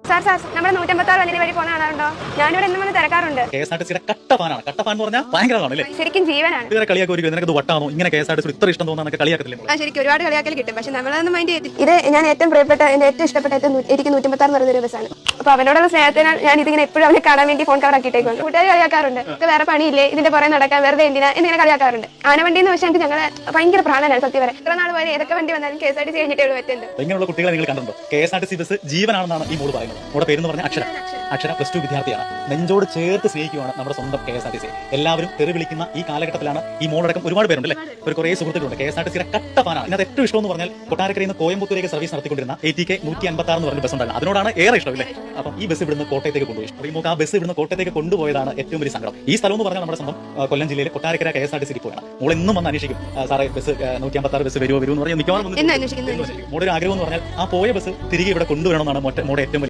Sir നമ്മുടെ 156 വലിയ വഴി പോകുന്ന ആണോ? ഞാനിവിടെ എന്നും വന്ന് തിരക്കാറുണ്ട്. KSRTC കട്ട ഫാനാണ്. കട്ട ഫാൻ എന്ന് പറഞ്ഞാൽ ഭയങ്കരമാണ്. ശരിക്കും ജീവനാണ്. ഇവരെ കളിയാക്കി നിനക്ക് വട്ടാണോ ഇങ്ങനെ KSRTC ഇത്ര ഇഷ്ടം തോന്നാനൊക്കെ കളിയാക്കത്തില്ലേ? ശരിക്കും ഒരുപാട് കളിയാക്കൽ കിട്ടും, പക്ഷെ നമ്മളതൊന്നും മൈൻഡ് ചെയ്തിട്ട്. ഇത് ഞാൻ ഏറ്റവും പ്രിയപ്പെട്ട, എന്റെ ഏറ്റവും ഇഷ്ടപ്പെട്ട എനിക്ക് 156 എന്ന് പറയുന്ന ഒരു ബസ്സാണ്. അപ്പൊ അവനോടുള്ള സ്നേഹത്തിനാൽ ഞാൻ ഇതിങ്ങനെ എപ്പോഴും അവനെ കാണാൻ വേണ്ടി ഫോൺ കവർ ആക്കിയിട്ടേക്കും. കൂട്ടുകാർ കളിയാക്കാറുണ്ട്, ഇത് വേറെ പണിയില്ലേ ഇതിന്റെ പുറകെ നടക്കാൻ, വെറുതെ എന്തിനാ എന്നിങ്ങനെ കളിയാക്കാറുണ്ട്. ആനവണ്ടി എന്ന് വെച്ചാൽ ഞങ്ങളെ ഭയങ്കര പ്രാണനാണ് സത്യം വരെ. ഇത്ര നാൾ വരെ ഏതൊക്കെ വണ്ടി വന്നാലും KSRTC കഴിഞ്ഞിട്ടേ ഉള്ളൂ പറ്റുന്നത്. ഇങ്ങനെയുള്ള കുട്ടികളെ നിങ്ങൾ കണ്ടിട്ടുണ്ടോ? KSRTC ബസ് ജീവനാണെന്നാണ് ഈ മോള് പറയുന്നത്. മോളുടെ പേരെന്ന് പറഞ്ഞാൽ അക്ഷര +2 വിദ്യാർത്ഥിയാണ്. നെഞ്ചോട് ചേർത്ത് സ്നേഹിക്കുകയാണ് നമ്മുടെ സ്വന്തം KSRTC. എല്ലാവരും തെറി വിളിക്കുന്ന ഈ കാലഘട്ടത്തിലാണ് ഈ മോളടക്കം ഒരുപാട് പേരുണ്ട് അല്ലേ, ഒരു കുറേ സുഹൃത്തുക്കളുണ്ട്. KSRTC കട്ട ഫാനാണ്. ഇതിനകത്ത് ഏറ്റവും ഇഷ്ടം എന്ന് പറഞ്ഞാൽ കൊട്ടാരക്കരയിൽ നിന്ന് കോയമ്പത്തൂരേക്ക് സർവീസ് നടത്തിക്കൊണ്ടിരുന്ന ATK 156 എന്ന് പറഞ്ഞ ബസ് ഉണ്ടായിരുന്നു. അതിനോടാണ് ഏറെ ഇഷ്ടം ഇല്ലേ. അപ്പം ഈ ബസ് ഇവിടുന്ന് കോട്ടയത്തേക്ക് കൊണ്ടുപോയി. അപ്പോൾ ആ ബസ് ഇവിടുന്ന് കോട്ടയത്തേക്ക് കൊണ്ടുപോയതാണ് ഏറ്റവും വലിയ സങ്കടം. ഈ സ്ഥലം എന്ന് പറഞ്ഞാൽ നമ്മുടെ സ്വന്തം കൊല്ലം ജില്ലയിലെ കൊട്ടാരക്കര KSRTC ഡിപ്പോയാണ്. മോൾ എന്നും വന്ന് അന്വേഷിക്കും, സാറേ ബസ് 156 ബസ് വരുമോ എന്ന് പറഞ്ഞാൽ മിക്കവാറും മോളുടെ ഒരു ആഗ്രഹം എന്ന് പറഞ്ഞാൽ ആ പോയ ബസ് തിരികെ ഇവിടെ കൊണ്ടുവരണമെന്നാണ് മോളുടെ ഏറ്റവും